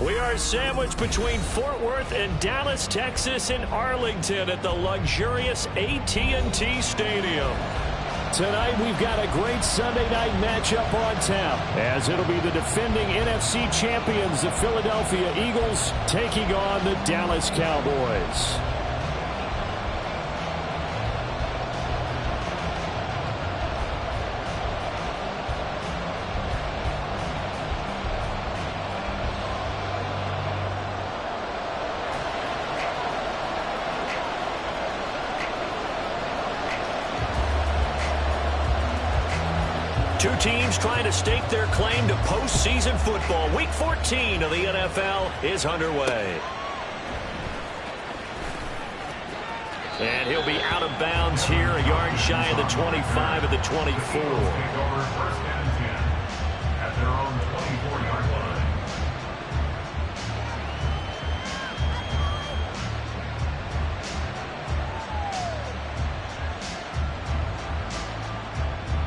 We are sandwiched between Fort Worth and Dallas, Texas, and Arlington at the luxurious AT&T Stadium. Tonight, we've got a great Sunday night matchup on tap, as it'll be the defending NFC champions, the Philadelphia Eagles, taking on the Dallas Cowboys. Two teams trying to stake their claim to postseason football. Week 14 of the NFL is underway. And he'll be out of bounds here, a yard shy of the 25 of the 24. At their own 24-yard line.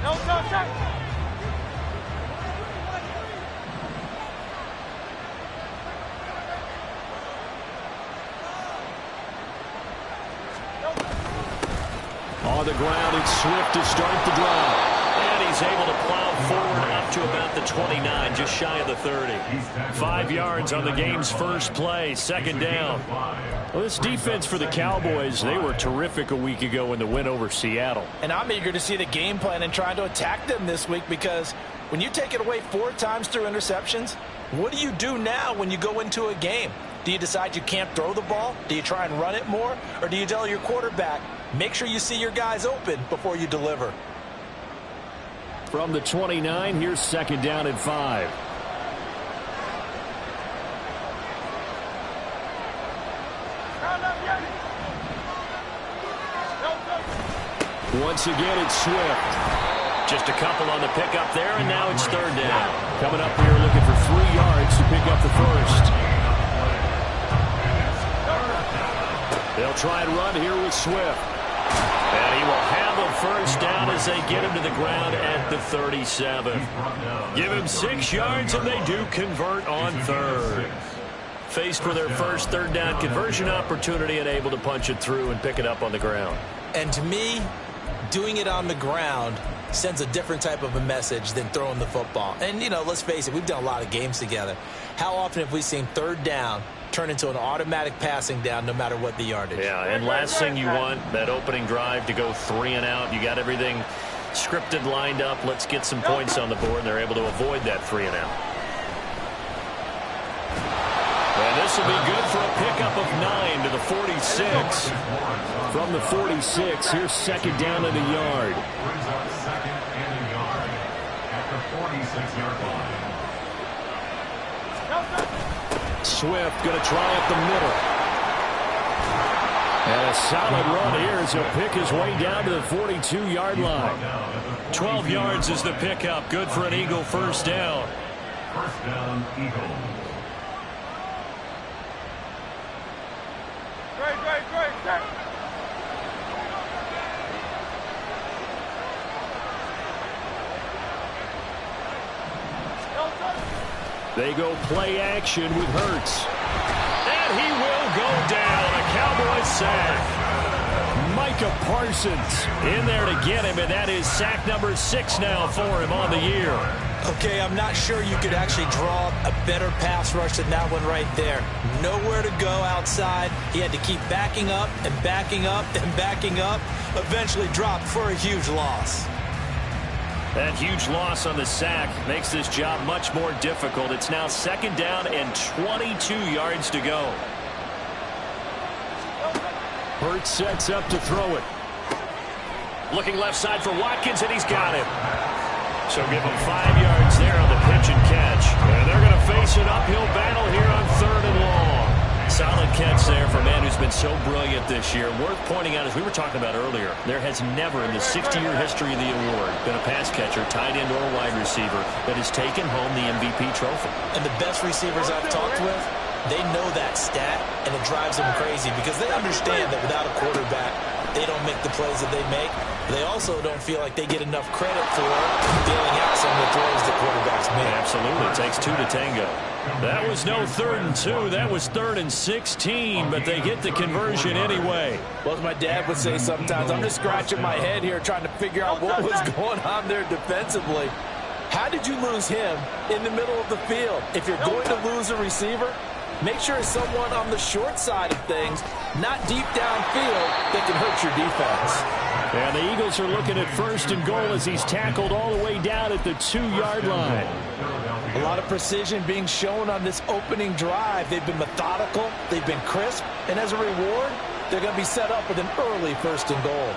No touchdown. On the ground, it's Swift to start the drive. And he's able to plow forward up to about the 29, just shy of the 30. 5 yards on the game's first play, second down. Well, this defense for the Cowboys, they were terrific a week ago in the win over Seattle. And I'm eager to see the game plan and trying to attack them this week, because when you take it away 4 times through interceptions, what do you do now when you go into a game? Do you decide you can't throw the ball? Do you try and run it more? Or do you tell your quarterback, make sure you see your guys open before you deliver? From the 29, here's second down and 5. Once again, it's Swift. Just a couple on the pickup there, and now it's third down. Coming up here looking for 3 yards to pick up the first. They'll try and run here with Swift. And he will have a first down as they get him to the ground at the 37. Give him 6 yards, and they do convert on third. Faced with their first third down conversion opportunity and able to punch it through and pick it up on the ground. And to me, doing it on the ground sends a different type of a message than throwing the football. And, you know, let's face it, we've done a lot of games together. How often have we seen third down turn into an automatic passing down no matter what the yardage? Yeah, and last thing you want, that opening drive to go 3 and out. You got everything scripted, lined up. Let's get some points on the board, and they're able to avoid that 3 and out. And this will be good for a pickup of 9 to the 46. From the 46, here's second down and a yard. Brings up second and a yard at the 46-yard line. Swift going to try up the middle. And a solid run here as he'll pick his way down to the 42-yard line. 12 yards is the pickup. Good for an Eagle first down. First down, Eagle. Great. They go play action with Hurts. And he will go down. A Cowboys sack. Micah Parsons in there to get him, and that is sack number 6 now for him on the year. Okay, I'm not sure you could actually draw a better pass rush than that one right there. Nowhere to go outside. He had to keep backing up and backing up and backing up. Eventually dropped for a huge loss. That huge loss on the sack makes this job much more difficult. It's now 2nd down and 22 yards to go. Hurts sets up to throw it. Looking left side for Watkins, and he's got him. So give him 5 yards there on the pitch and catch. And they're going to face an uphill battle here on 3rd and long. Solid catch there for a man who's been so brilliant this year. Worth pointing out, as we were talking about earlier, there has never in the 60-year history of the award been a pass catcher, tight end, or wide receiver that has taken home the MVP trophy. And the best receivers I've talked with, they know that stat, and it drives them crazy because they understand that without a quarterback, they don't make the plays that they make. They also don't feel like they get enough credit for dealing out some of the throws that quarterbacks make. Absolutely. It takes 2 to tango. That was no 3rd and 2. That was 3rd and 16, but they get the conversion anyway. Well, as my dad would say sometimes, I'm just scratching my head here trying to figure out what was going on there defensively. How did you lose him in the middle of the field? If you're going to lose a receiver, make sure it's someone on the short side of things, not deep downfield, that can hurt your defense. And the Eagles are looking at 1st and goal as he's tackled all the way down at the 2-yard line. A lot of precision being shown on this opening drive. They've been methodical, they've been crisp, and as a reward, they're going to be set up with an early 1st and goal.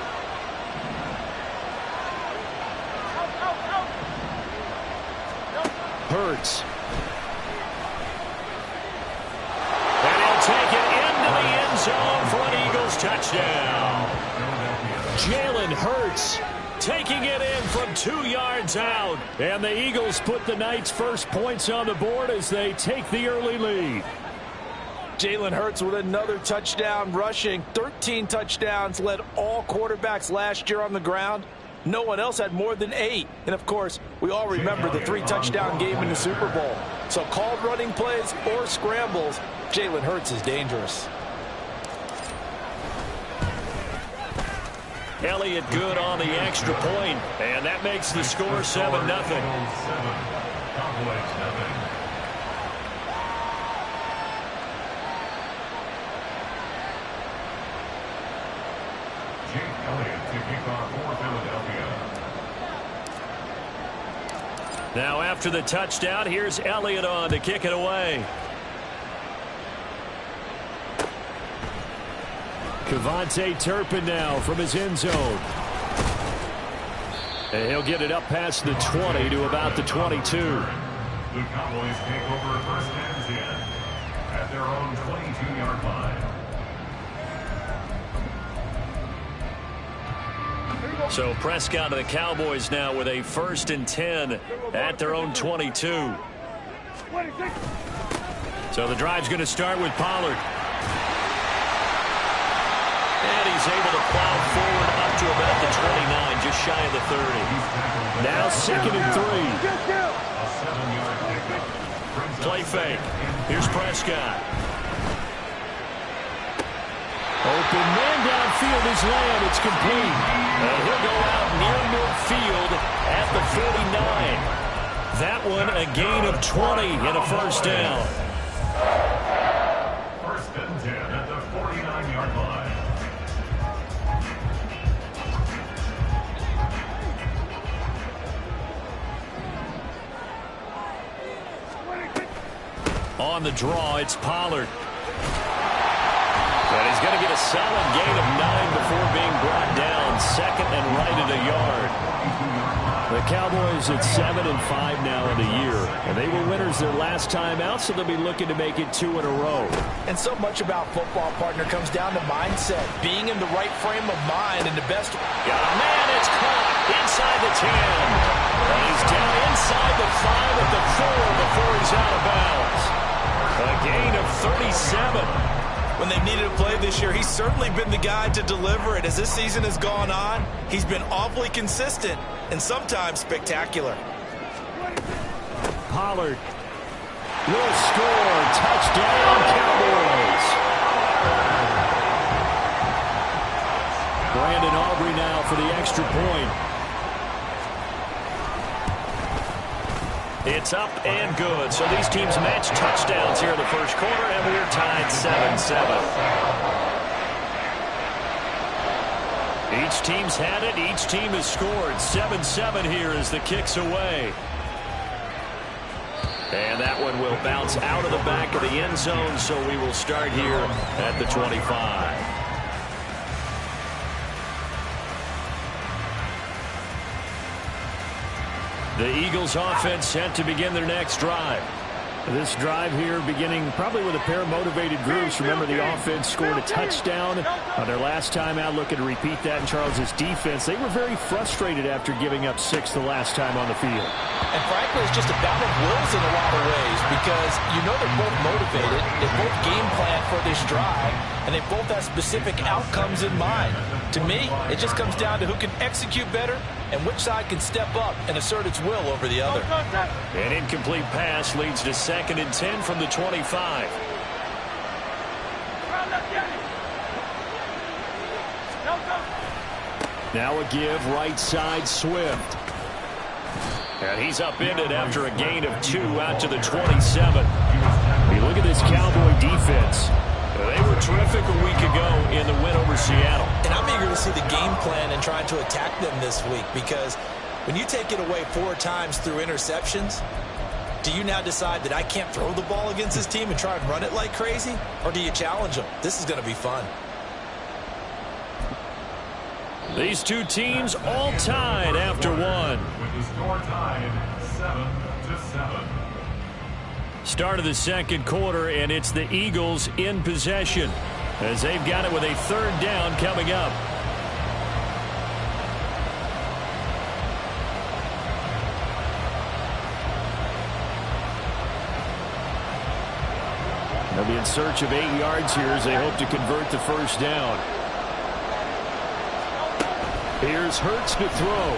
Hurts. And he'll take it into the end zone for an Eagles touchdown. Jalen Hurts taking it in from 2 yards out. And the Eagles put the night's first points on the board as they take the early lead. Jalen Hurts with another touchdown rushing. 13 touchdowns, led all quarterbacks last year on the ground. No one else had more than 8. And, of course, we all remember the 3-touchdown game in the Super Bowl. So called running plays or scrambles, Jalen Hurts is dangerous. Elliott good on the extra point, and that makes the score 7-0. Now after the touchdown, here's Elliott on to kick it away. Kevontae Turpin now from his end zone. And he'll get it up past the 20 to about the 22. The Cowboys take over 1st and 10 at their own 22-yard line. So Prescott of the Cowboys now with a 1st and 10 at their own 22. So the drive's going to start with Pollard. And he's able to plow forward up to about the 29, just shy of the 30. Now 2nd and 3. Play fake. Here's Prescott. Open man downfield is Lamb. It's complete. And he'll go out near midfield at the 49. That one a gain of 20 and a 1st down. 1st and 10 at the 49-yard line. On the draw, it's Pollard. And he's going to get a solid gain of 9 before being brought down. 2nd and right at a yard. The Cowboys at 7-5 now in the year. And they were winners their last time out, so they'll be looking to make it 2 in a row. And so much about football, partner, comes down to mindset. Being in the right frame of mind and the best. Got a man, it's caught inside the 10. And he's down inside the 5 at the 4 before he's out of bounds. A gain of 37. When they've needed a play this year, he's certainly been the guy to deliver it. As this season has gone on, he's been awfully consistent and sometimes spectacular. Pollard will score. Touchdown, Cowboys. Brandon Aubrey now for the extra point. It's up and good. So these teams match touchdowns here in the first quarter, and we're tied 7-7. Each team's had it. Each team has scored. 7-7 here as the kick's away. And that one will bounce out of the back of the end zone, so we will start here at the 25. The Eagles offense set to begin their next drive. This drive here beginning probably with a pair of motivated groups. Remember, the offense scored a touchdown on their last time out, looking to repeat that in Charles's defense. They were very frustrated after giving up 6 the last time on the field. And frankly, it's just a battle of wills in a lot of ways because you know they're both motivated. They both game plan for this drive, and they both have specific outcomes in mind. To me, it just comes down to who can execute better and which side can step up and assert its will over the other. An incomplete pass leads to 2nd and 10 from the 25. Now a give right side Swift. And he's upended after a gain of 2 out to the 27. You look at this Cowboy defense. They were terrific a week ago in the win over Seattle. And I'm eager to see the game plan and trying to attack them this week because when you take it away 4 times through interceptions, do you now decide that I can't throw the ball against this team and try and run it like crazy? Or do you challenge them? This is going to be fun. These two teams all tied after one. With the score tied 7-7. Start of the second quarter, and it's the Eagles in possession as they've got it with a 3rd down coming up. They'll be in search of 8 yards here as they hope to convert the 1st down. Here's Hurts to throw.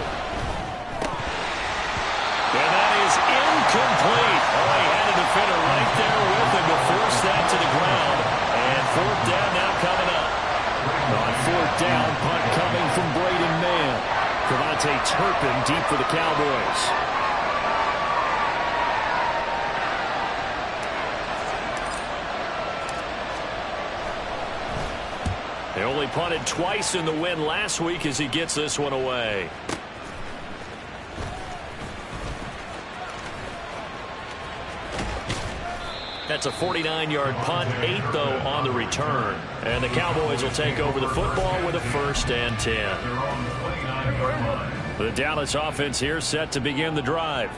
And that is incomplete. Oh, he had a defender right there with him to force that to the ground. And 4th down now coming up. On 4th down, punt coming from Braden Mann. Cavante Turpin deep for the Cowboys. They only punted twice in the win last week as he gets this one away. That's a 49-yard punt, 8 though on the return. And the Cowboys will take over the football with a 1st and 10. The Dallas offense here set to begin the drive.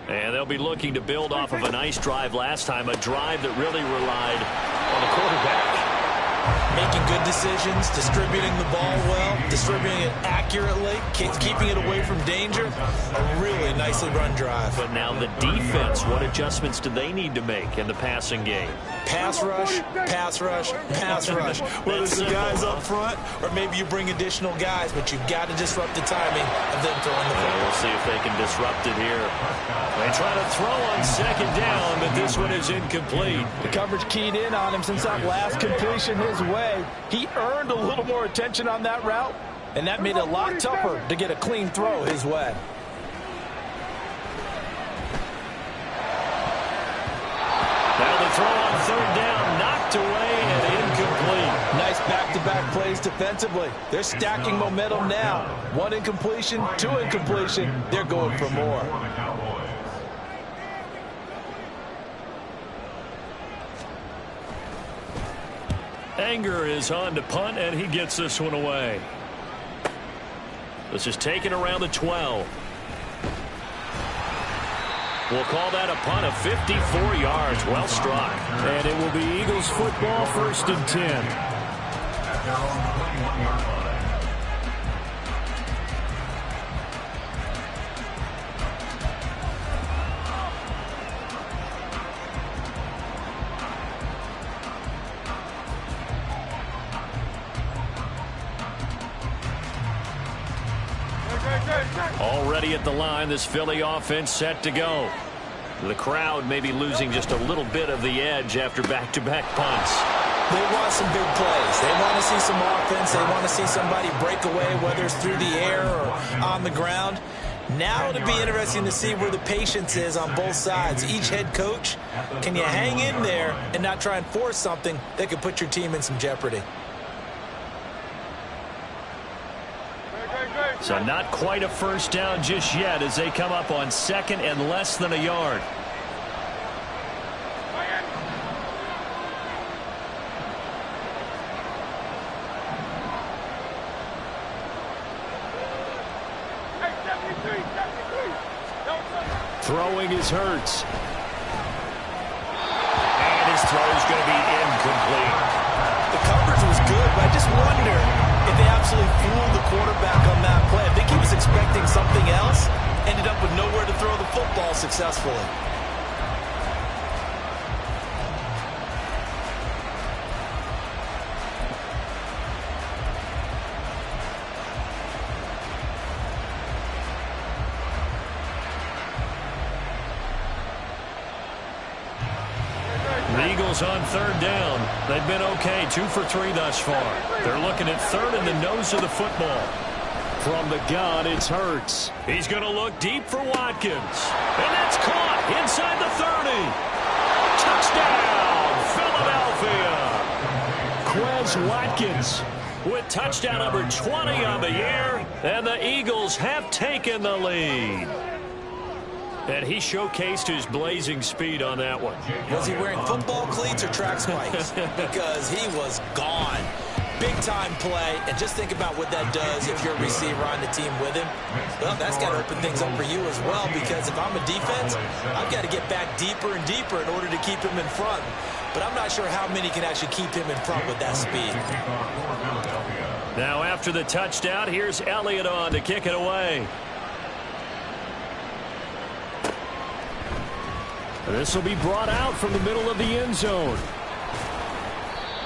And they'll be looking to build off of a nice drive last time, a drive that really relied on the quarterback. Making good decisions, distributing the ball well, distributing it accurately, keeping it away from danger. A really nicely run drive. But now the defense, what adjustments do they need to make in the passing game? Pass rush, pass rush, pass rush. Whether it's the guys up front or maybe you bring additional guys, but you've got to disrupt the timing of them throwing the ball. We'll see if they can disrupt it here. They try to throw on 2nd down, but this one is incomplete. The coverage keyed in on him since that last completion his way. He earned a little more attention on that route, and that made it a lot tougher to get a clean throw his way. Now the throw on 3rd down, knocked away and incomplete. Nice back-to-back plays defensively. They're stacking momentum now. 1 incompletion, 2 incompletion. They're going for more. Anger is on to punt, and he gets this one away. This is taken around the 12. We'll call that a punt of 54 yards. Well struck. And it will be Eagles football, 1st and 10. At their own 21-yard line. Already at the line, this Philly offense set to go. The crowd may be losing just a little bit of the edge after back-to-back punts. They want some big plays. They want to see some offense. They want to see somebody break away, whether it's through the air or on the ground. Now it'll be interesting to see where the patience is on both sides. Each head coach, can you hang in there and not try and force something that could put your team in some jeopardy? So not quite a first down just yet as they come up on second and less than a yard. Throwing is Hurts. And his throw is going to be incomplete. The coverage was good, but I just wonder if they absolutely fooled the quarterback on that play. I think he was expecting something else, ended up with nowhere to throw the football successfully. The Eagles on third down. They've been okay, 2 for 3 thus far. They're looking at third in the nose of the football. From the gun, it's Hurts. He's going to look deep for Watkins. And that's caught inside the 30. Touchdown, Philadelphia. Quez Watkins with touchdown number 20 on the year. And the Eagles have taken the lead. And he showcased his blazing speed on that one. Was he wearing football cleats or track spikes? Because he was gone. Big-time play, and just think about what that does if you're a receiver on the team with him. Well, that's got to open things up for you as well, because if I'm a defense, I've got to get back deeper and deeper in order to keep him in front. But I'm not sure how many can actually keep him in front with that speed. Now after the touchdown, here's Elliott on to kick it away. This will be brought out from the middle of the end zone.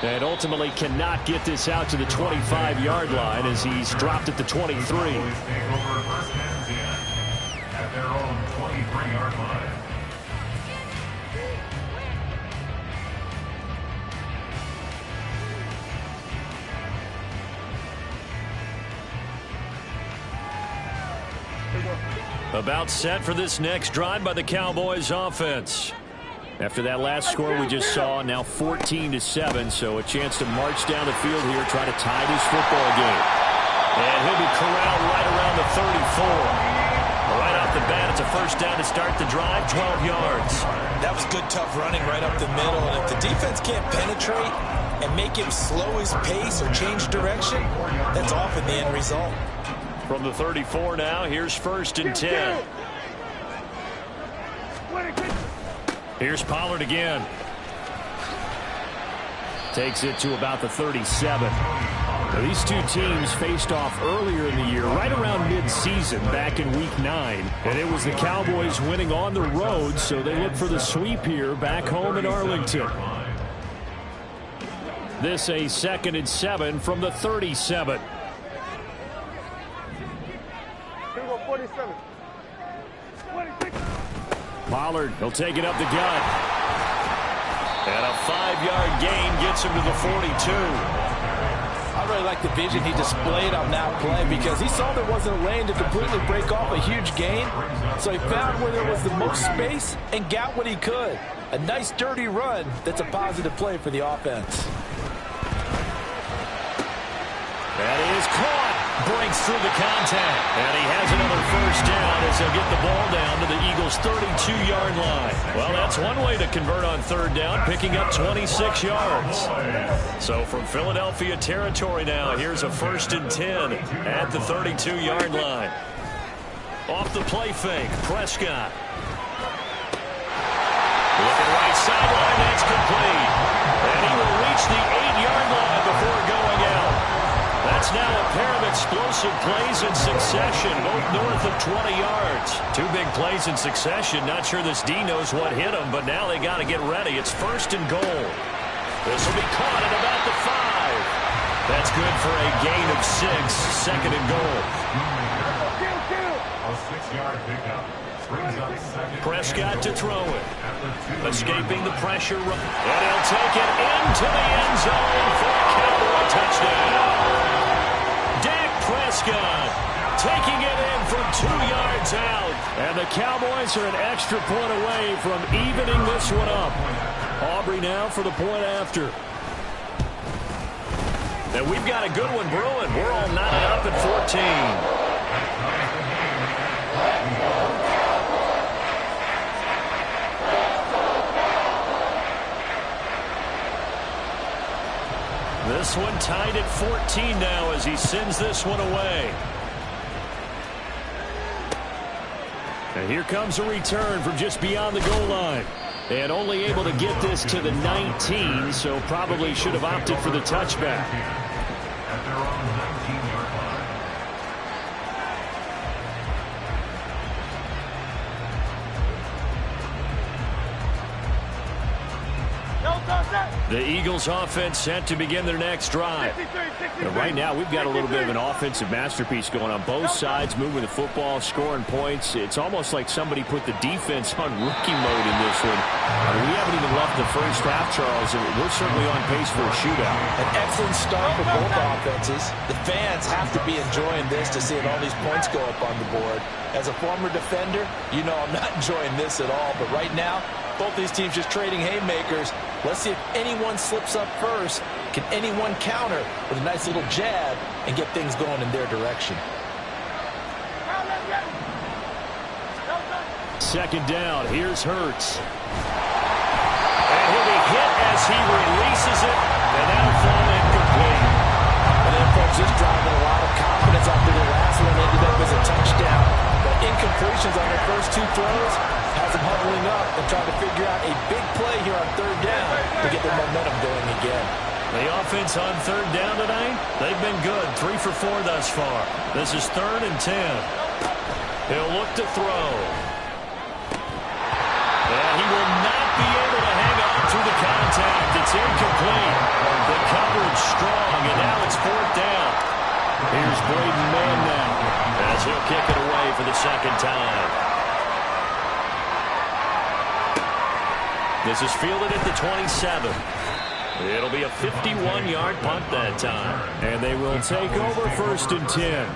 And ultimately cannot get this out to the 25-yard line as he's dropped at the 23. At their own 23-yard line. About set for this next drive by the Cowboys offense. After that last score we just saw, now 14-7, so a chance to march down the field here, try to tie this football game. And he'll be corralled right around the 34. Right off the bat, it's a first down to start the drive, 12 yards. That was good, tough running right up the middle, and if the defense can't penetrate and make him slow his pace or change direction, that's often the end result. From the 34 now, here's first and 10. Here's Pollard again. Takes it to about the 37. Now, these two teams faced off earlier in the year, right around mid-season, back in Week 9. And it was the Cowboys winning on the road, so they look for the sweep here back home in Arlington. This a 2nd and 7 from the 37. Pollard, he'll take it up the gut. And a 5-yard gain gets him to the 42. I really like the vision he displayed on that play because he saw there wasn't a lane to completely break off a huge gain. So he found where there was the most space and got what he could. A nice dirty run that's a positive play for the offense. That is caught. Breaks through the contact. And he has another first down as he'll get the ball down to the Eagles' 32-yard line. Well, that's one way to convert on third down, picking up 26 yards. So from Philadelphia territory now, here's a first and 10 at the 32-yard line. Off the play fake, Prescott. Looking right sideline, that's complete. And he will reach the 8-yard line before going out. That's now a pair of explosive plays in succession, both north of 20 yards. Two big plays in succession. Not sure this D knows what hit him, but now they got to get ready. It's first and goal. This will be caught at about the 5. That's good for a gain of 6, second and goal. A 6-yard pickup. Brings up second. Prescott to throw it. Escaping the pressure. And he'll take it into the end zone for a Cowboy touchdown. Dak Prescott taking it in from 2 yards out. And the Cowboys are an extra point away from evening this one up. Aubrey now for the point after. And we've got a good one brewing. We're all knotted up at 14. This one tied at 14 now as he sends this one away. And here comes a return from just beyond the goal line. And only able to get this to the 19, so probably should have opted for the touchback. At their own 19-yard line. The Eagles offense set to begin their next drive. And right now we've got a little bit of an offensive masterpiece going on both sides, moving the football, scoring points. It's almost like somebody put the defense on rookie mode in this one. We haven't even left the first half, Charles, and we're certainly on pace for a shootout. An excellent start for both offenses. The fans have to be enjoying this to see all these points go up on the board. As a former defender, you know I'm not enjoying this at all. But right now, both these teams just trading haymakers. Let's see if anyone slips up first. Can anyone counter with a nice little jab and get things going in their direction? Second down. Here's Hurts. And he'll be hit as he releases it. And that'll fall incomplete. And then, folks, just driving a lot of confidence after the last one ended up as a touchdown. But incompletions on their first 2 throws has them huddling up and trying to figure out a big play here on third down to get their momentum going again. The offense on third down tonight, they've been good. 3 for 4 thus far. This is 3rd and 10. He'll look to throw. And he will not be able to hang on through the contact. It's incomplete. The coverage strong, and now it's 4th down. Here's Braden Mann now as he'll kick it away for the second time. This is fielded at the 27. It'll be a 51-yard punt that time. And they will take over 1st and 10.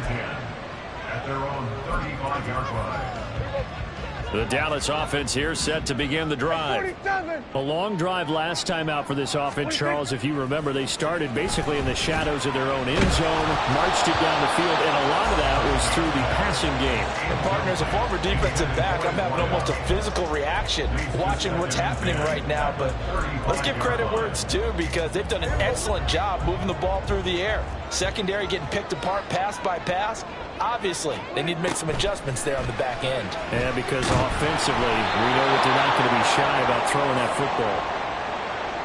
At their own 35-yard line. The Dallas offense here set to begin the drive. A long drive last time out for this offense, Charles. If you remember, they started basically in the shadows of their own end zone, marched it down the field, and a lot of that was through the passing game. And partner, as a former defensive back, I'm having almost a physical reaction watching what's happening right now. But let's give credit where it's due because they've done an excellent job moving the ball through the air. Secondary getting picked apart pass by pass. Obviously, they need to make some adjustments there on the back end. And because offensively, we know that they're not going to be shy about throwing that football.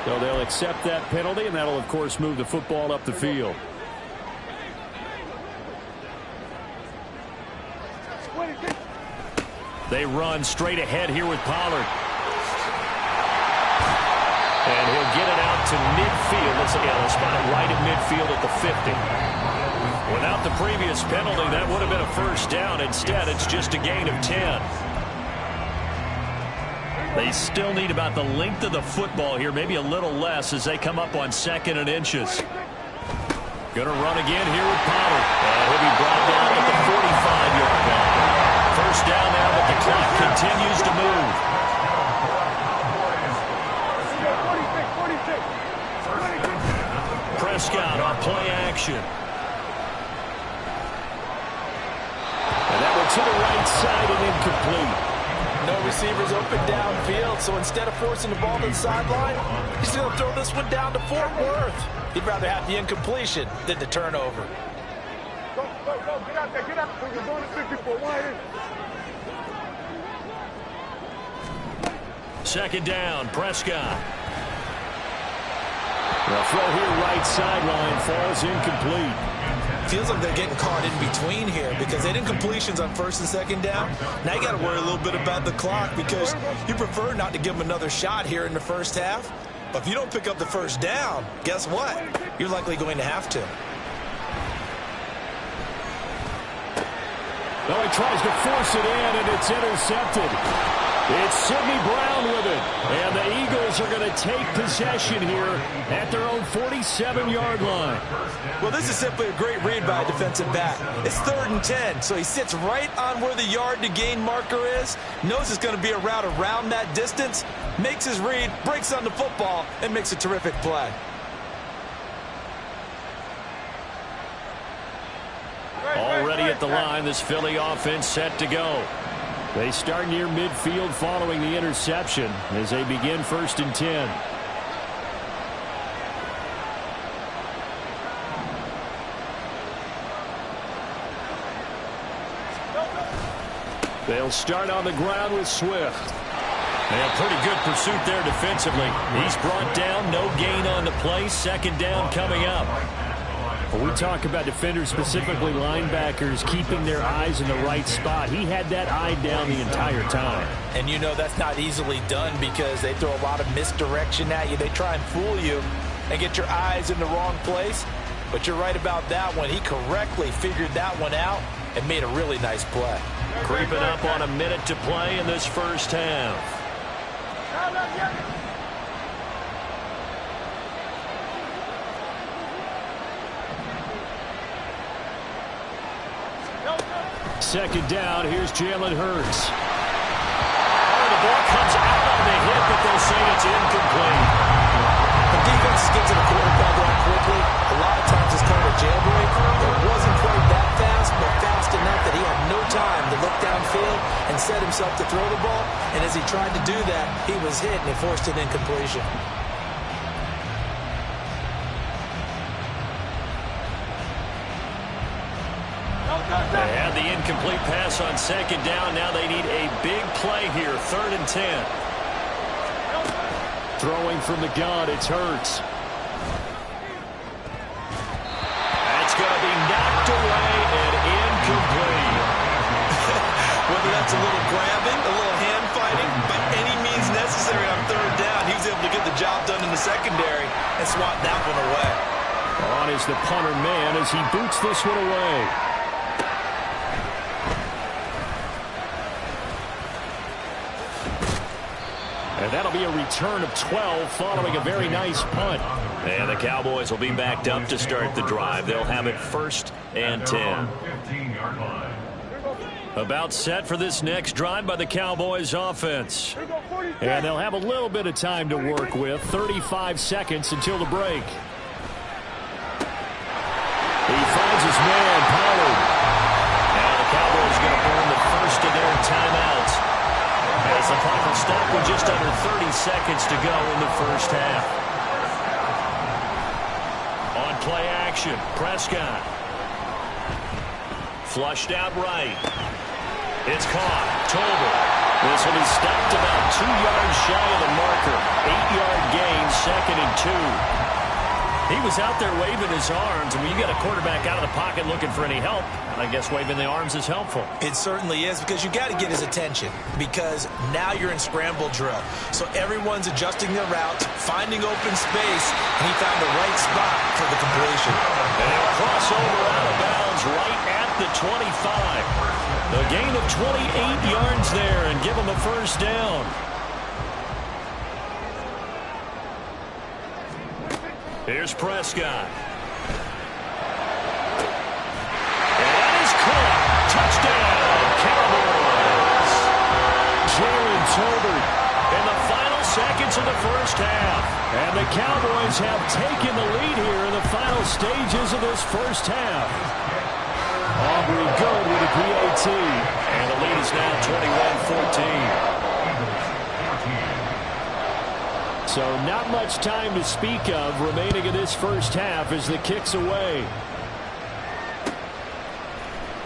So they'll accept that penalty, and that'll, of course, move the football up the field. They run straight ahead here with Pollard. And he'll get it out to midfield. Let's spot it right at midfield at the 50. Without the previous penalty, that would have been a first down. Instead, it's just a gain of 10. They still need about the length of the football here, maybe a little less as they come up on 2nd and inches. Going to run again here with Pollard. And he'll be brought down at the 45-yard line. First down now, but the clock continues to move. Prescott on play action. And that one to the right side and incomplete. No receivers open downfield, so instead of forcing the ball to the sideline, he's going to throw this one down to Fort Worth. He'd rather have the incompletion than the turnover. Go, get out there, get out there. You're doing it 54 wide. Second down, Prescott. The throw here, right sideline, falls incomplete. Feels like they're getting caught in between here because they didn't completions on 1st and 2nd down. Now you got to worry a little bit about the clock because you prefer not to give them another shot here in the first half. But if you don't pick up the first down, guess what? You're likely going to have to. Well, he tries to force it in, and it's intercepted. It's Sidney Brown with it. And the Eagles are going to take possession here at their own 47-yard line. Well, this is simply a great read by a defensive back. It's 3rd and 10, so he sits right on where the yard-to-gain marker is, knows it's going to be a route around that distance, makes his read, breaks on the football, and makes a terrific play. Already at the line, this Philly offense set to go. They start near midfield following the interception as they begin 1st and 10. They'll start on the ground with Swift. And pretty good pursuit there defensively. He's brought down, no gain on the play. 2nd down coming up. When we talk about defenders, specifically linebackers, keeping their eyes in the right spot, he had that eye down the entire time. And you know that's not easily done because they throw a lot of misdirection at you. They try and fool you and get your eyes in the wrong place. But you're right about that one. He correctly figured that one out and made a really nice play. Creeping up on a minute to play in this first half. Second down, here's Jalen Hurts. Oh, the ball comes out on the hit, but they'll say it's incomplete. The defense gets to the quarterback around quickly. A lot of times it's called a jailbreak. It wasn't quite that fast, but fast enough that he had no time to look downfield and set himself to throw the ball. And as he tried to do that, he was hit and it forced an incompletion. They had the incomplete pass on 2nd down. Now they need a big play here. 3rd and 10. Throwing from the gun, it's Hurts. That's going to be knocked away and incomplete. Whether that's a little grabbing, a little hand fighting, by any means necessary on 3rd down, he was able to get the job done in the secondary and swat that one away. On is the punter man as he boots this one away. And that'll be a return of 12 following a very nice punt. And the Cowboys will be backed up to start the drive. They'll have it 1st and 10. About set for this next drive by the Cowboys offense. And they'll have a little bit of time to work with. 35 seconds until the break. He finds his man, Pollard. Now the Cowboys are going to burn the first of their timeouts. As the clock will stop with just under 30 seconds to go in the first half. On play action, Prescott. Flushed out right. It's caught. Tolbert. This will be stopped about 2 yards shy of the marker. 8-yard gain, 2nd and 2. He was out there waving his arms, and when you got a quarterback out of the pocket looking for any help, I guess waving the arms is helpful. It certainly is, because you got to get his attention, because now you're in scramble drill. So everyone's adjusting their routes, finding open space, and he found the right spot for the completion. And a crossover out of bounds right at the 25. A gain of 28 yards there and give him a 1st down. Here's Prescott. And that is caught. Touchdown, Cowboys. Jalen Tolbert in the final seconds of the first half. And the Cowboys have taken the lead here in the final stages of this first half. Aubrey good with a PAT. And the lead is now 21-14. So not much time to speak of remaining in this first half as the kick's away.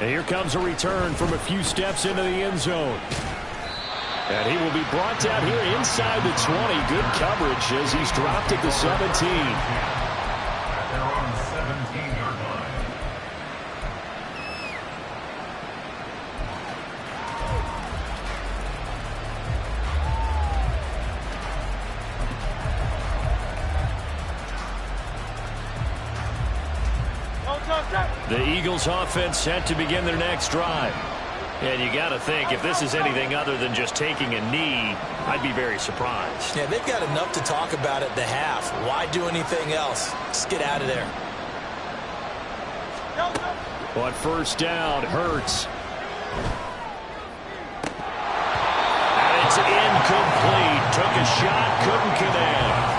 And here comes a return from a few steps into the end zone. And he will be brought down here inside the 20. Good coverage as he's dropped at the 17. They're on the 17-yard line. The Eagles offense set to begin their next drive. And you got to think, if this is anything other than just taking a knee, I'd be very surprised. Yeah, they've got enough to talk about at the half. Why do anything else? Just get out of there. On first down, Hurts. And it's incomplete. Took a shot, couldn't connect.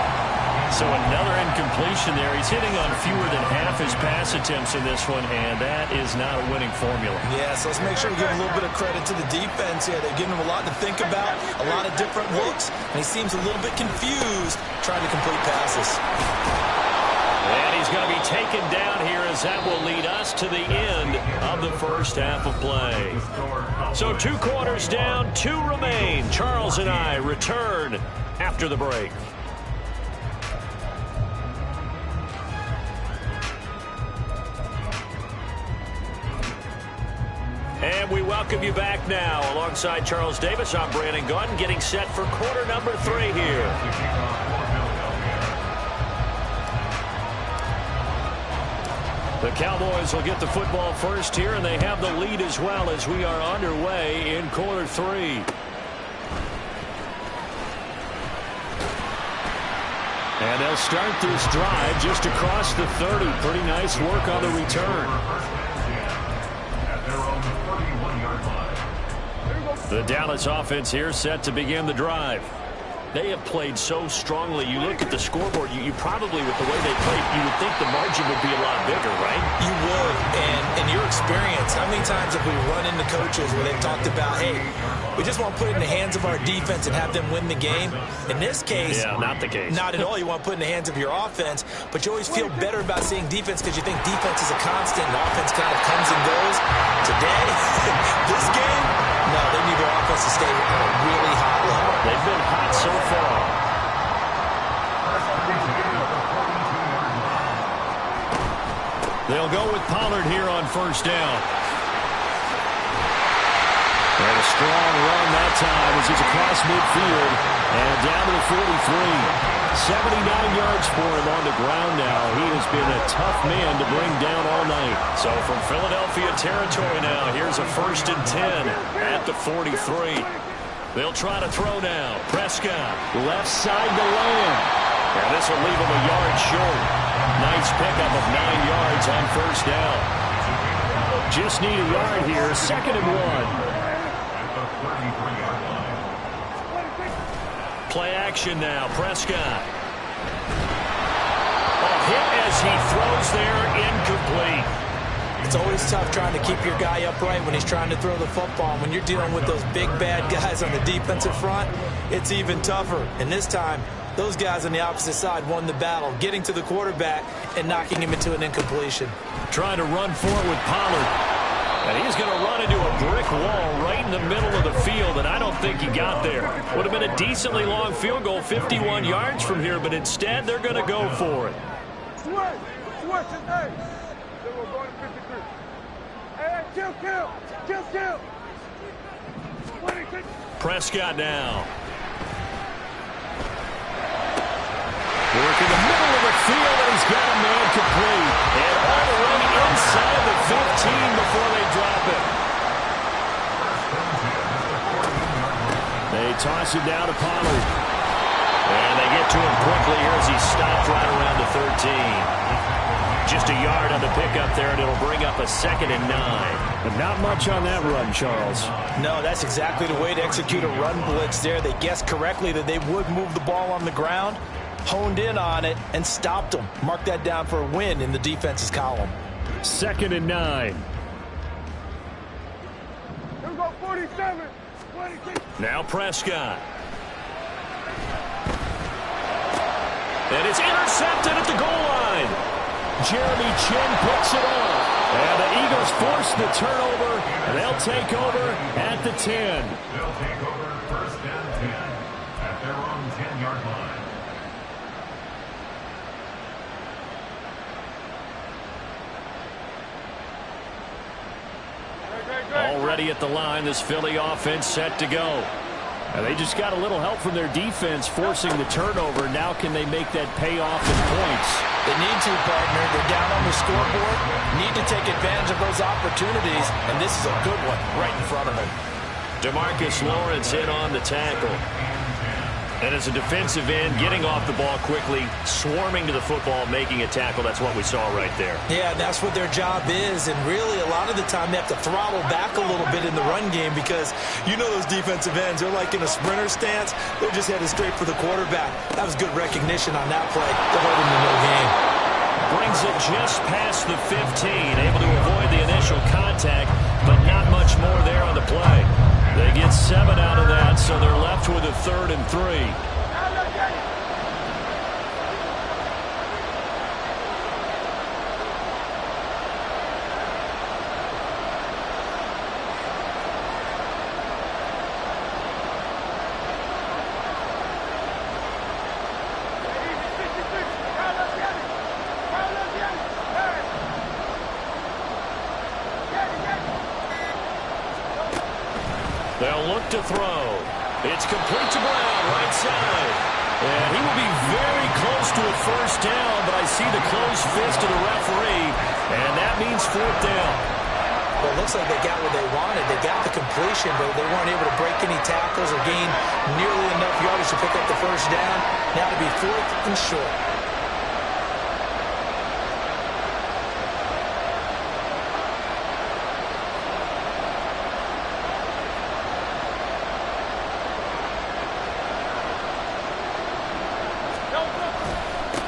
So another incompletion there. He's hitting on fewer than half his pass attempts in this one, and that is not a winning formula. Yeah, so let's make sure we give a little bit of credit to the defense here. They're giving him a lot to think about, a lot of different looks, and he seems a little bit confused trying to complete passes. And he's going to be taken down here, as that will lead us to the end of the first half of play. So 2 quarters down, 2 remain. Charles and I return after the break. And we welcome you back now. Alongside Charles Davis, I'm Brandon Gaudin, getting set for quarter number 3 here. The Cowboys will get the football first here, and they have the lead as well as we are underway in quarter 3. And they'll start this drive just across the 30. Pretty nice work on the return. The Dallas offense here set to begin the drive. They have played so strongly. You look at the scoreboard, you probably, with the way they played, you would think the margin would be a lot bigger, right? You would. And in your experience, how many times have we run into coaches where they've talked about, hey, we just want to put it in the hands of our defense and have them win the game? In this case, yeah, not the case. Not at all. You want to put it in the hands of your offense, but you always feel better about seeing defense because you think defense is a constant and offense kind of comes and goes. Today, this game, no, they need their offense to stay at a really high level. They've been hot so far. They'll go with Pollard here on first down. And a strong run that time as he's across midfield and down to the 43. 79 yards for him on the ground now. He has been a tough man to bring down all night. So from Philadelphia territory now, here's a 1st and 10 at the 43. They'll try to throw now. Prescott, left side to Lamb. And this will leave him a yard short. Nice pickup of 9 yards on first down. Just need a yard here. 2nd and 1. Play action now. Prescott. A hit as he throws there. Incomplete. It's always tough trying to keep your guy upright when he's trying to throw the football. When you're dealing with those big, bad guys on the defensive front, it's even tougher. And this time, those guys on the opposite side won the battle, getting to the quarterback and knocking him into an incompletion. Trying to run for it with Pollard. And he's going to run into a brick wall right in the middle of the field, and I don't think he got there. Would have been a decently long field goal, 51 yards from here, but instead they're going to go for it. Switch his name. Then we're going to 53. Hey, kill. 26. Prescott now. Work in the middle of the field, and he's got a man complete. And all the way inside the 15 before they drop it. They toss it down to Pollard. And they get to him quickly here as he stopped right around the 13. Just a yard on the pickup there, and it'll bring up a 2nd and 9. But not much on that run, Charles. No, that's exactly the way to execute a run blitz there. They guessed correctly that they would move the ball on the ground, honed in on it, and stopped them. Mark that down for a win in the defense's column. 2nd and 9. Here we go, 47. 26. Now Prescott. And it's intercepted at the goal line. Jeremy Chin picks it up. And the Eagles force the turnover, and they'll take over at the 10. They'll take over 1st and 10 at their own 10-yard line. Already at the line, this Philly offense set to go. And they just got a little help from their defense forcing the turnover. Now can they make that pay off in points? They need to, partner. They're down on the scoreboard. Need to take advantage of those opportunities, and this is a good one right in front of them. DeMarcus Lawrence in on the tackle. And as a defensive end, getting off the ball quickly, swarming to the football, making a tackle. That's what we saw right there. Yeah, that's what their job is. And really, a lot of the time, they have to throttle back a little bit in the run game because you know those defensive ends, they're like in a sprinter stance. They're just headed straight for the quarterback. That was good recognition on that play to hold him to no gain. Brings it just past the 15, able to avoid the initial contact, but not much more there on the play. They get 7 out of that, so they're left with a 3rd and 3. They'll look to throw. It's complete to Brown, right side. And he will be very close to a first down, but I see the closed fist of the referee, and that means 4th down. Well, it looks like they got what they wanted. They got the completion, but they weren't able to break any tackles or gain nearly enough yardage to pick up the first down. Now it'll be 4th and short.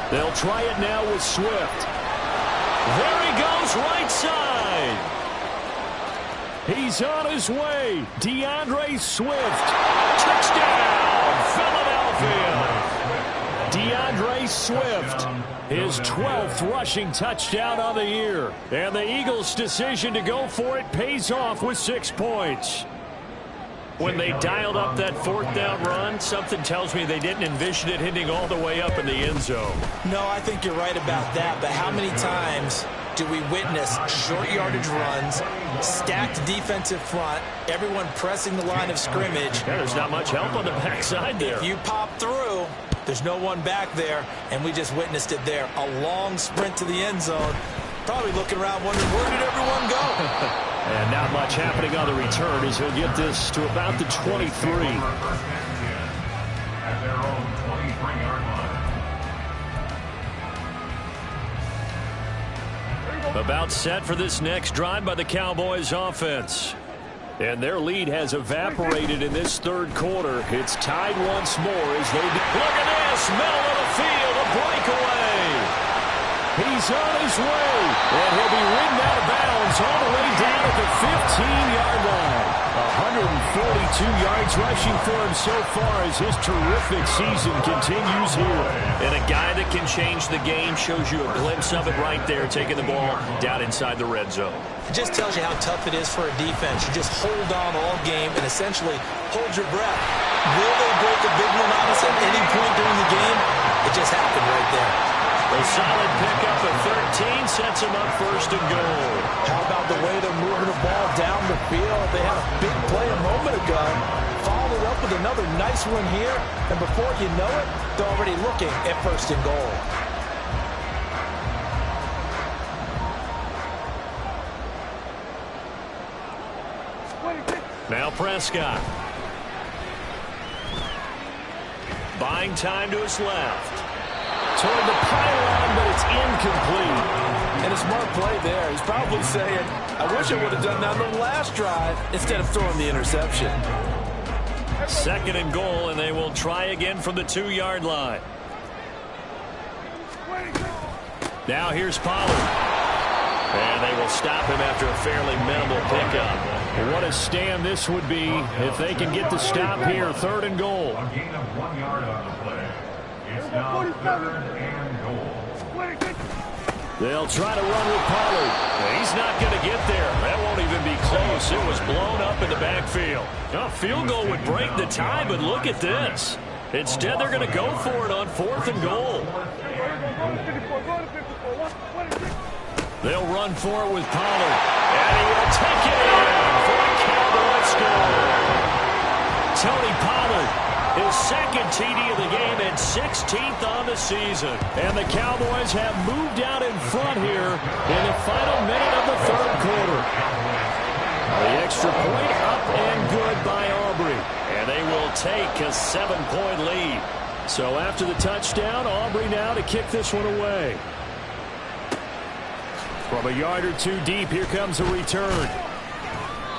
They'll try it now with Swift. There he goes, right side. He's on his way. DeAndre Swift. Touchdown, Philadelphia. DeAndre Swift, his 12th rushing touchdown of the year. And the Eagles' decision to go for it pays off with 6 points. When they dialed up that 4th down run, something tells me they didn't envision it hitting all the way up in the end zone. No, I think you're right about that, but how many times do we witness short yardage runs, stacked defensive front, everyone pressing the line of scrimmage? Yeah, there's not much help on the backside there. If you pop through, there's no one back there, and we just witnessed it there. A long sprint to the end zone. Probably looking around wondering, where did everyone go? And not much happening on the return as he'll get this to about the 23. At their own 23-yard line. About set for this next drive by the Cowboys offense. And their lead has evaporated in this 3rd quarter. It's tied once more as they... Look at this! Middle of the field, a breakaway! He's on his way, and he'll be ridden out of bounds all the way down at the 15-yard line. 142 yards rushing for him so far as his terrific season continues here. And a guy that can change the game shows you a glimpse of it right there, taking the ball down inside the red zone. It just tells you how tough it is for a defense. You just hold on all game and essentially hold your breath. Will they break a big one on us at any point during the game? It just happened right there. A solid pickup at 13 sets him up 1st and goal. How about the way they're moving the ball down the field? They had a big play a moment ago. Followed it up with another nice one here. And before you know it, they're already looking at 1st and goal. Now Prescott. Buying time to his left. Toward the pylon, but it's incomplete. And a smart play there. He's probably saying, I wish I would have done that on the last drive instead of throwing the interception. 2nd and goal, and they will try again from the 2-yard line. Now here's Pollard. And they will stop him after a fairly minimal pickup. What a stand this would be if they can get the stop here. 3rd and goal. A gain of 1 yard on the play. It's now 3rd and goal. They'll try to run with Pollard. He's not going to get there. That won't even be close. It was blown up in the backfield. A field goal would break the tie, but look at this. Instead, they're going to go for it on 4th and goal. They'll run for it with Pollard. And he will take it in for a Cowboy score. Tony Pollard, his second TD of the game and 16th on the season. And the Cowboys have moved out in front here in the final minute of the third quarter. The extra point up and good by Aubrey. And they will take a 7-point lead. So after the touchdown, Aubrey now to kick this one away. From a yard or two deep, here comes a return.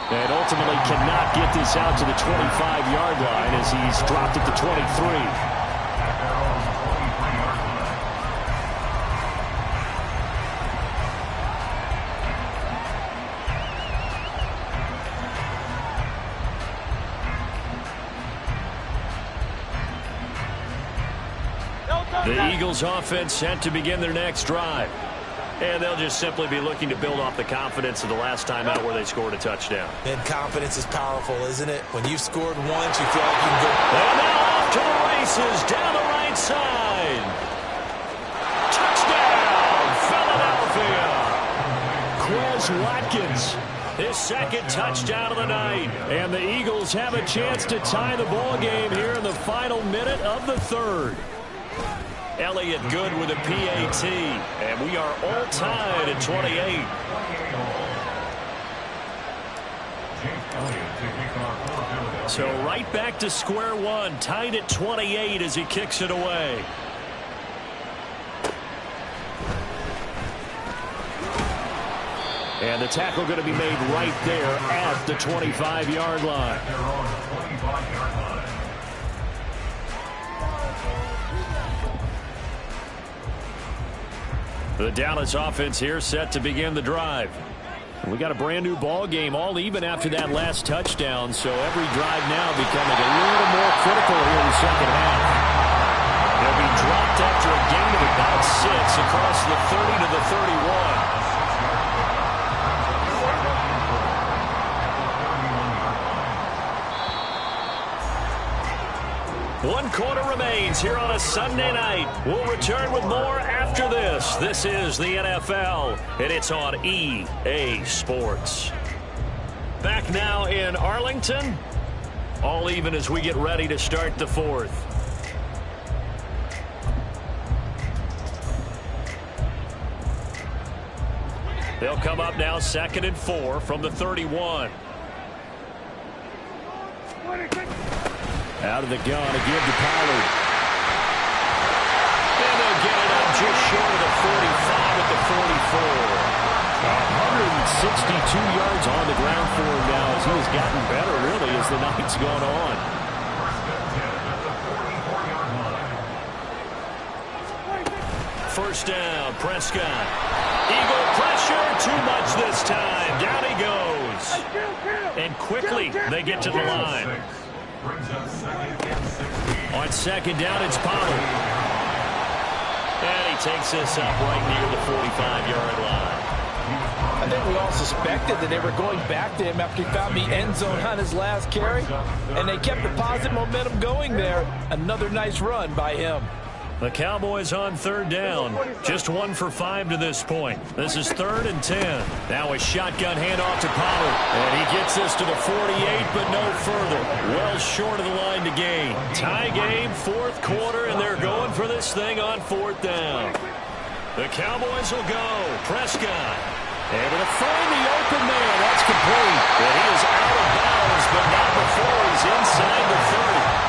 And ultimately cannot get this out to the 25-yard line as he's dropped at the 23. The Eagles offense set to begin their next drive. And they'll just simply be looking to build off the confidence of the last time out where they scored a touchdown. And confidence is powerful, isn't it? When you've scored once, you feel like you can go. And now off to the races down the right side. Touchdown, Philadelphia. Quez Watkins, his second touchdown of the night. And the Eagles have a chance to tie the ball game here in the final minute of the third. Elliott good with a PAT, and we are all tied at 28. So right back to square one, tied at 28 as he kicks it away. And the tackle going to be made right there at the 25-yard line. The Dallas offense here set to begin the drive. We got a brand new ball game, all even after that last touchdown, so every drive now becoming a little more critical here in the second half. They'll be dropped after a gain of about 6 across the 30 to the 31. One quarter remains here on a Sunday night. We'll return with more after this. This is the NFL, and it's on EA Sports. Back now in Arlington. All even as we get ready to start the fourth. They'll come up now 2nd and 4 from the 31. Out of the gun to give to Pollard. And they'll get it up just short of the 45 at the 44. 162 yards on the ground for him now as he has gotten better, really, as the night's gone on. First down, Prescott. Eagle pressure, too much this time. Down he goes. And quickly they get to the line. On second down, it's Pollard. And he takes this up right near the 45-yard line. I think we all suspected that they were going back to him after he found the end zone on his last carry. And they kept the positive momentum going there. Another nice run by him. The Cowboys on third down. Just 1 for 5 to this point. This is 3rd and 10. Now a shotgun handoff to Pollard. And he gets this to the 48, but no further. Well short of the line to gain. Tie game, 4th quarter, and they're going for this thing on 4th down. The Cowboys will go. Prescott able to find the open man. That's complete. And he is out of bounds, but not before he's inside the 30.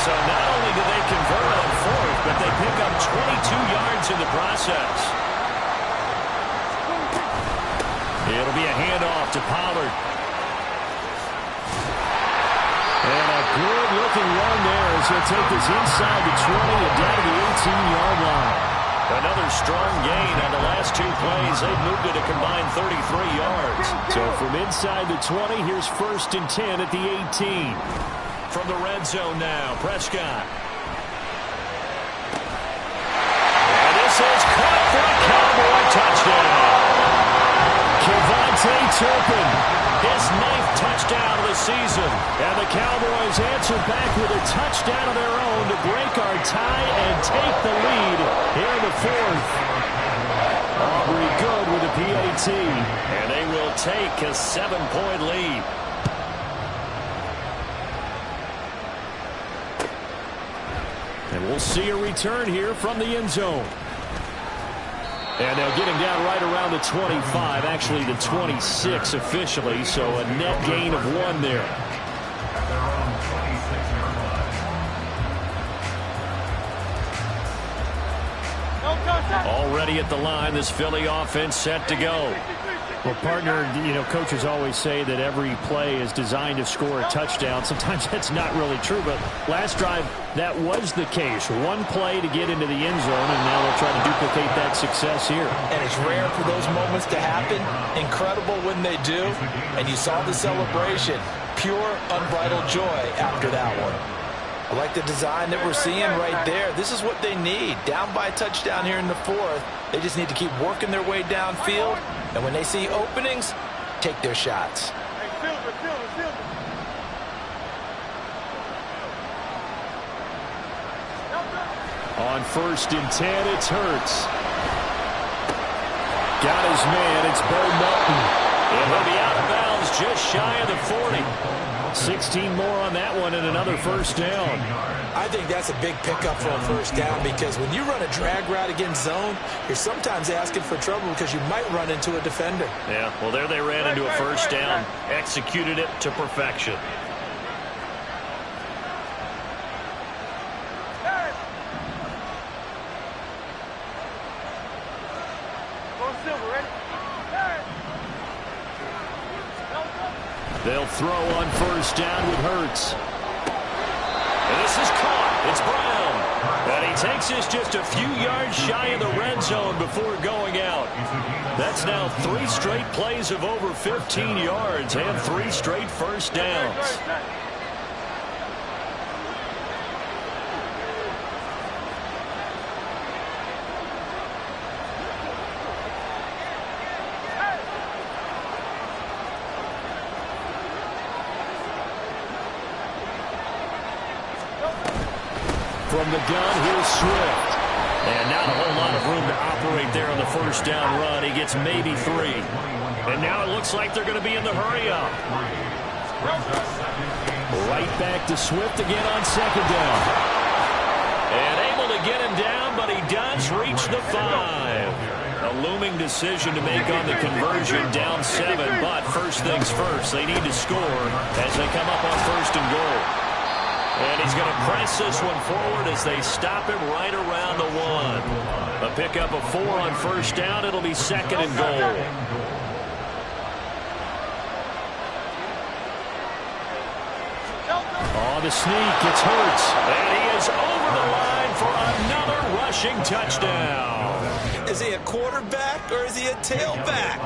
So not only do they convert on 4th, but they pick up 22 yards in the process. It'll be a handoff to Pollard. And a good-looking run there as he'll take this inside the 20 and down to the 18-yard line. Another strong gain on the last 2 plays. They've moved it a combined 33 yards. So from inside the 20, here's 1st and 10 at the 18. From the red zone now, Prescott. And this is caught for a Cowboy touchdown. Kevontae Turpin, his 9th touchdown of the season. And the Cowboys answer back with a touchdown of their own to break our tie and take the lead here in the 4th. Aubrey good with a PAT. And they will take a 7-point lead. We'll see a return here from the end zone. And now getting down right around the 25, actually the 26 officially, so a net gain of 1 there. Already at the line, this Philly offense set to go. Well, partner, coaches always say that every play is designed to score a touchdown. Sometimes that's not really true, but last drive, that was the case. One play to get into the end zone, and now they'll try to duplicate that success here. And it's rare for those moments to happen. Incredible when they do. And you saw the celebration. Pure, unbridled joy after that one. I like the design that we're seeing right there. This is what they need. Down by a touchdown here in the 4th. They just need to keep working their way downfield. And when they see openings, take their shots. On 1st and 10, it's Hurts. Got his man. It's Bo Melton. And he'll be out of bounds just shy of the 40. 16 more on that one and another first down. I think that's a big pickup for a first down because when you run a drag route against zone, you're sometimes asking for trouble because you might run into a defender. Yeah, well, there they ran into a first down, executed it to perfection. They'll throw on first down with Hurts. And this is caught. It's Brown. And he takes this just a few yards shy of the red zone before going out. That's now 3 straight plays of over 15 yards and 3 straight first downs. From the gun, here's Swift. And not a whole lot of room to operate there on the first down run. He gets maybe 3. And now it looks like they're going to be in the hurry-up. Right back to Swift again on second down. And able to get him down, but he does reach the 5. A looming decision to make on the conversion, down 7. But first things first, they need to score as they come up on 1st and goal. And he's going to press this one forward as they stop him right around the 1. A pickup of 4 on first down. It'll be 2nd and goal. On the sneak, it's Hurts. And he is over the line for another rushing touchdown. Is he a quarterback or is he a tailback?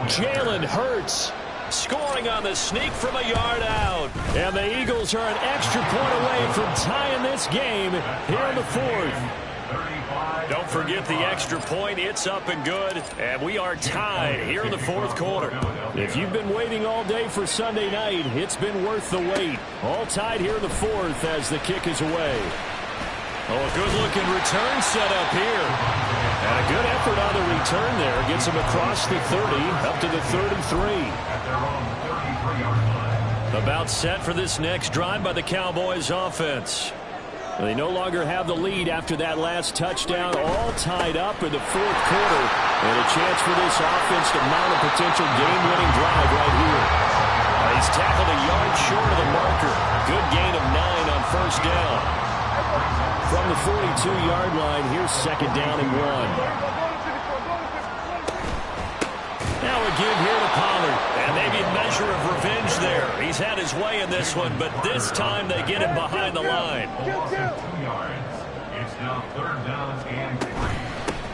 Jalen Hurts scoring on the sneak from a yard out. And the Eagles are an extra point away from tying this game here in the 4th. Don't forget the extra point. It's up and good. And we are tied here in the 4th quarter. If you've been waiting all day for Sunday night, it's been worth the wait. All tied here in the 4th as the kick is away. Oh, a good-looking return set up here. And a good effort on the return there. Gets him across the 30, up to the 3rd and 3. About set for this next drive by the Cowboys offense. They no longer have the lead after that last touchdown. All tied up in the 4th quarter. And a chance for this offense to mount a potential game-winning drive right here. He's tackled a yard short of the marker. Good gain of 9 on first down. From the 42-yard line, here's 2nd down and 1. Now a give here to Pollard. And maybe a measure of revenge there. He's had his way in this one, but this time they get him behind the line. It's now 3rd down and 3.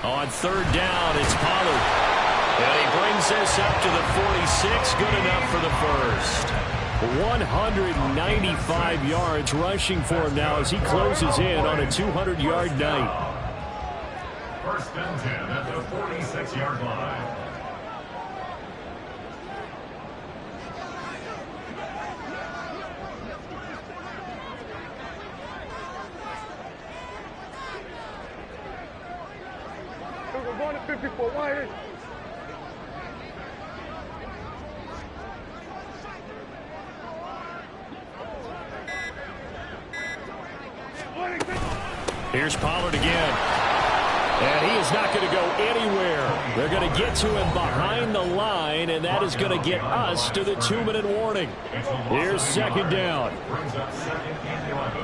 On 3rd down, it's Pollard. And he brings this up to the 46. Good enough for the first. 195 yards rushing for him now as he closes in on a 200-yard night. 1st and 10 at the 46-yard line. We're going to 54. Why? Here's Pollard again. And he is not going to go anywhere. They're going to get to him behind the line, and that is going to get us to the 2-minute warning. Here's second down. Brings up second and 11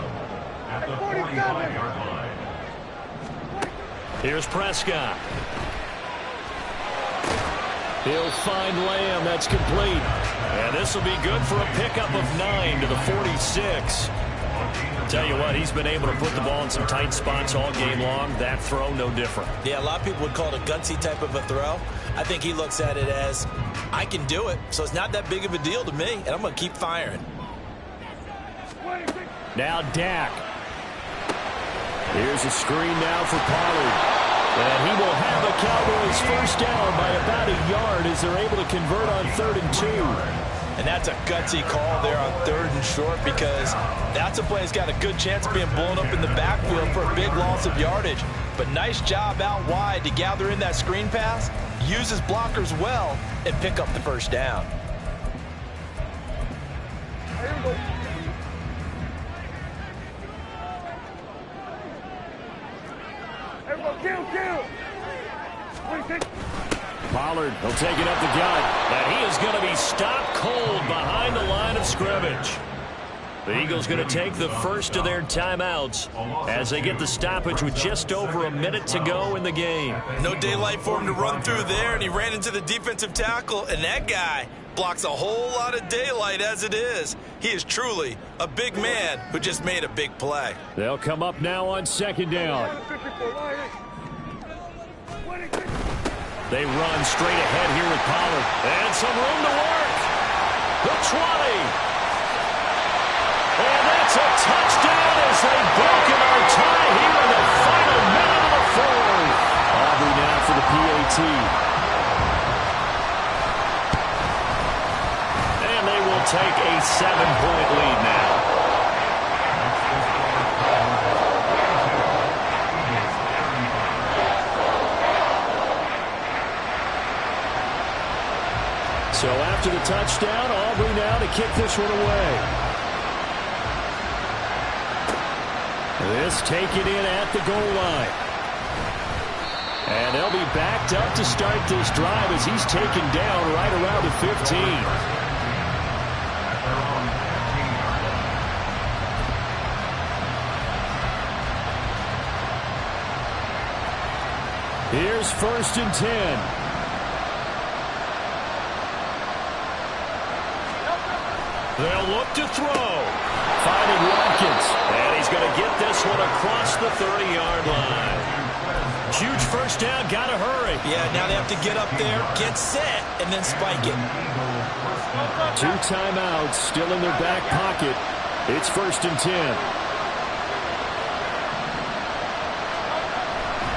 at the 45-yard line. Here's Prescott. He'll find Lamb. That's complete. And this will be good for a pickup of 9 to the 46. Tell you what, he's been able to put the ball in some tight spots all game long. That throw, no different. Yeah, a lot of people would call it a gutsy type of a throw. I think he looks at it as, I can do it, so it's not that big of a deal to me, and I'm going to keep firing. Now Dak. Here's a screen now for Pollard. And he will have the Cowboys first down by about a yard as they're able to convert on 3rd and 2. And that's a gutsy call there on 3rd and short, because that's a play that's got a good chance of being blown up in the backfield for a big loss of yardage. But nice job out wide to gather in that screen pass, use his blockers well, and pick up the first down. Pollard will take it up the gut. And he is going to be stopped cold behind the line of scrimmage. The Eagles going to take the first of their timeouts as they get the stoppage with just over a minute to go in the game. No daylight for him to run through there, and he ran into the defensive tackle, and that guy blocks a whole lot of daylight as it is. He is truly a big man who just made a big play. They'll come up now on second down. They run straight ahead here with Pollard. And some room to work. The 20. And that's a touchdown as they've broken our tie here in the final minute of the fourth. Aubrey now for the PAT. And they will take a 7-point lead now. So after the touchdown, Aubrey now to kick this one away. This taken in at the goal line. And they'll be backed up to start this drive as he's taken down right around the 15. Here's 1st and 10. They'll look to throw. Finding Watkins. And he's going to get this one across the 30-yard line. Huge first down. Got to hurry. Yeah, now they have to get up there, get set, and then spike it. 2 timeouts still in their back pocket. It's 1st and 10.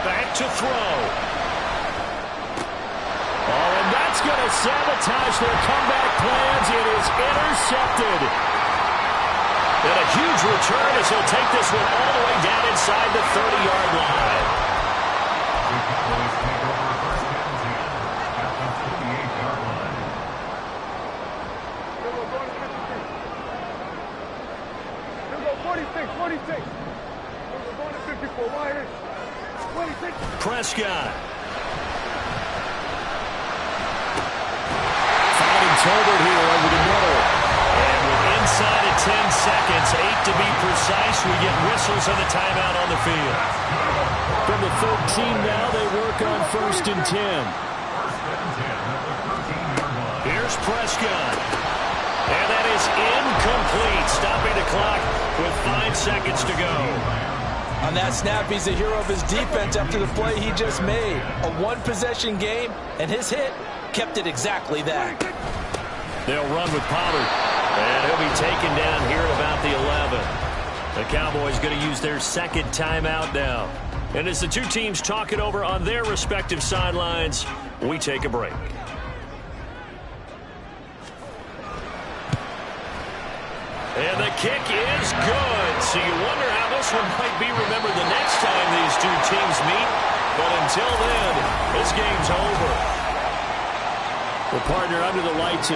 Back to throw. Oh, and that's going to sabotage their comeback plans. It is intercepted. And a huge return as he'll take this one all the way down inside the 30-yard line. The Cowboys take over first and 10 at the 48-yard line. Here we go, 46, 46. We're going to 54. Wide is 26. Prescott. Finding Tolbert here over the middle. And with inside of 10 seconds, 8 to be precise, we get whistles and a timeout on the field. From the 13 now, they work on 1st and 10. Here's Prescott. And that is incomplete, stopping the clock with 5 seconds to go. On that snap, he's a hero of his defense after the play he just made. A one-possession game, and his hit kept it exactly that. They'll run with Pollard. And he'll be taken down here at about the 11. The Cowboys going to use their second timeout now. And as the two teams talk it over on their respective sidelines, we take a break. And the kick is good. So you wonder how this one might be remembered the next time these two teams meet. But until then, this game's over. The partner under the lights.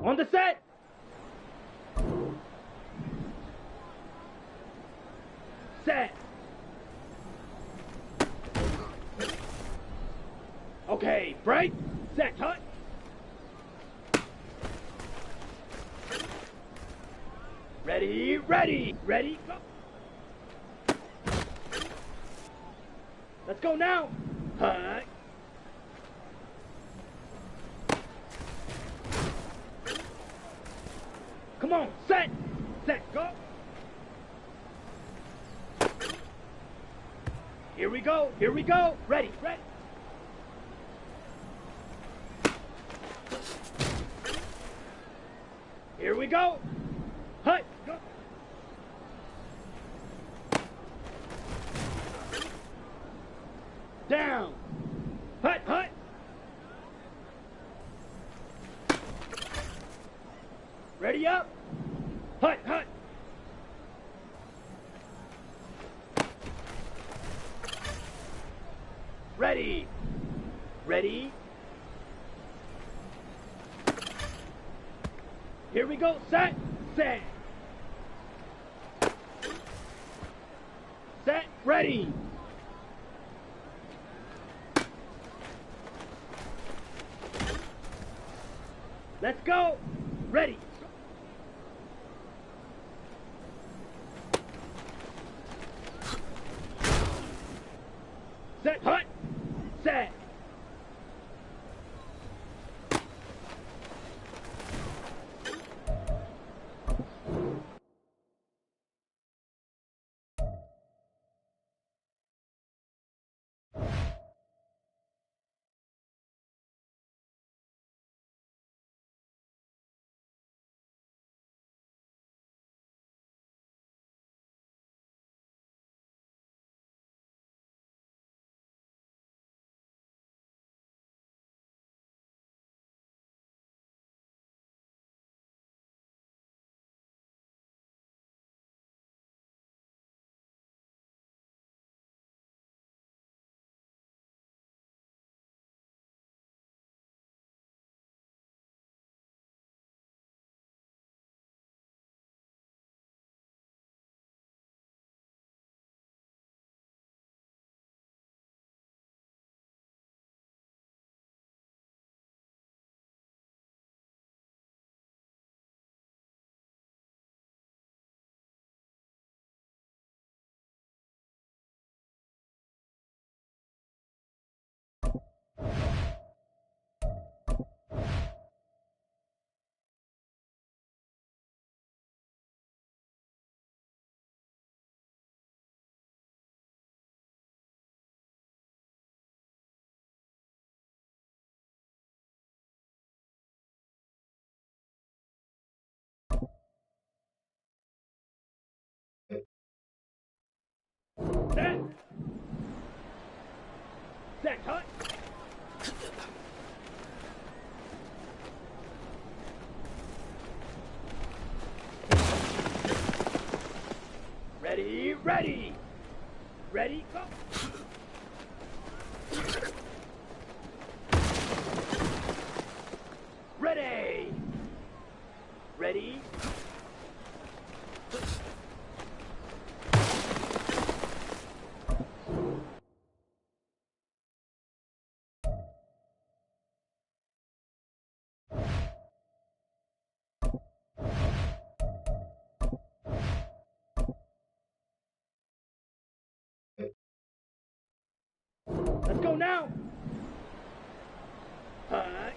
On the set. Set. Okay, break. Set, cut. Ready, ready, ready, go. Let's go now. Hut. Come on, set, go. Here we go, ready. Here we go. Hut, go. Down. Hut. Ready up. Hut. Ready. Here we go. Set. Set. Ready. Let's go. Ready. Set. Hut. Set. Set. Set. Hut. Ready, go. Ready. Let's go now. Hi.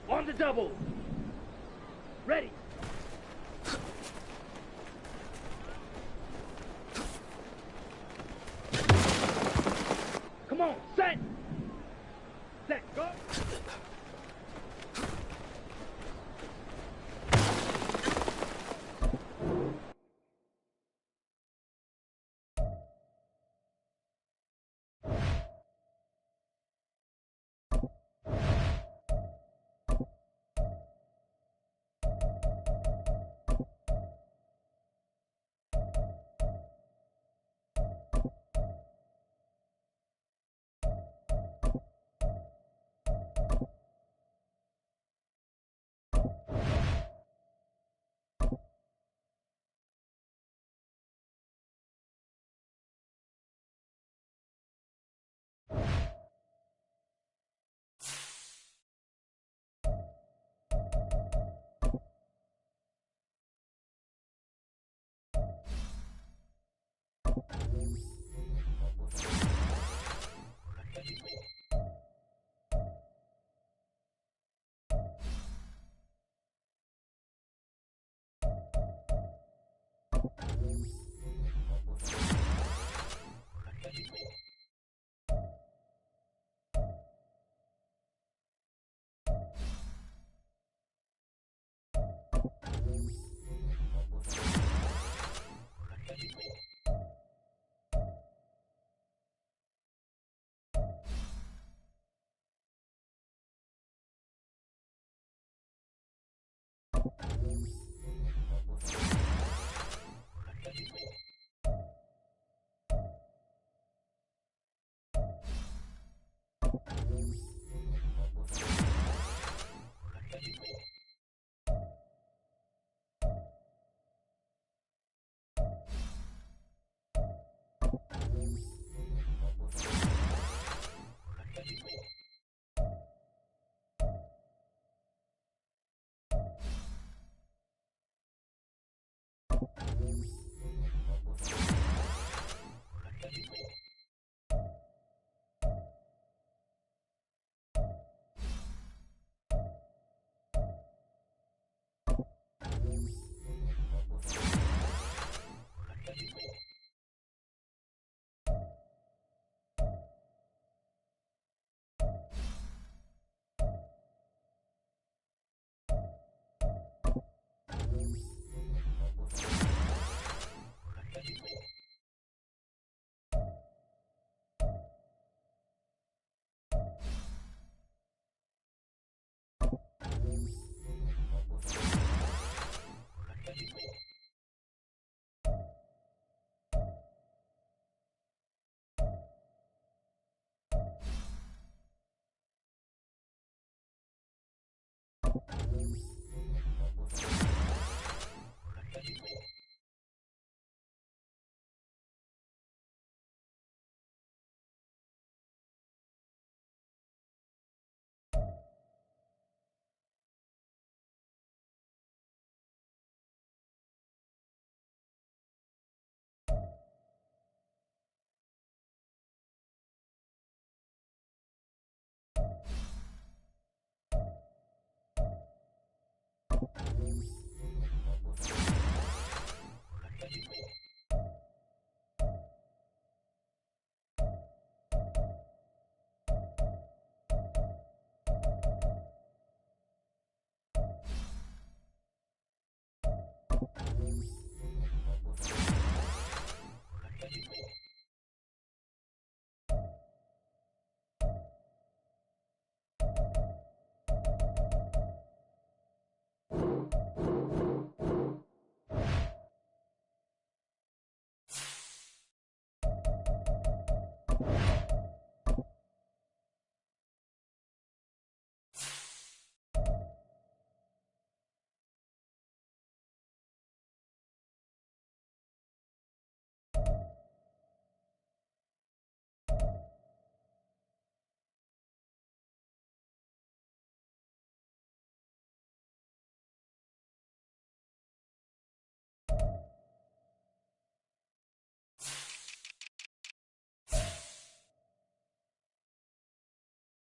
On the double. Ready. Come on, set. Set, go.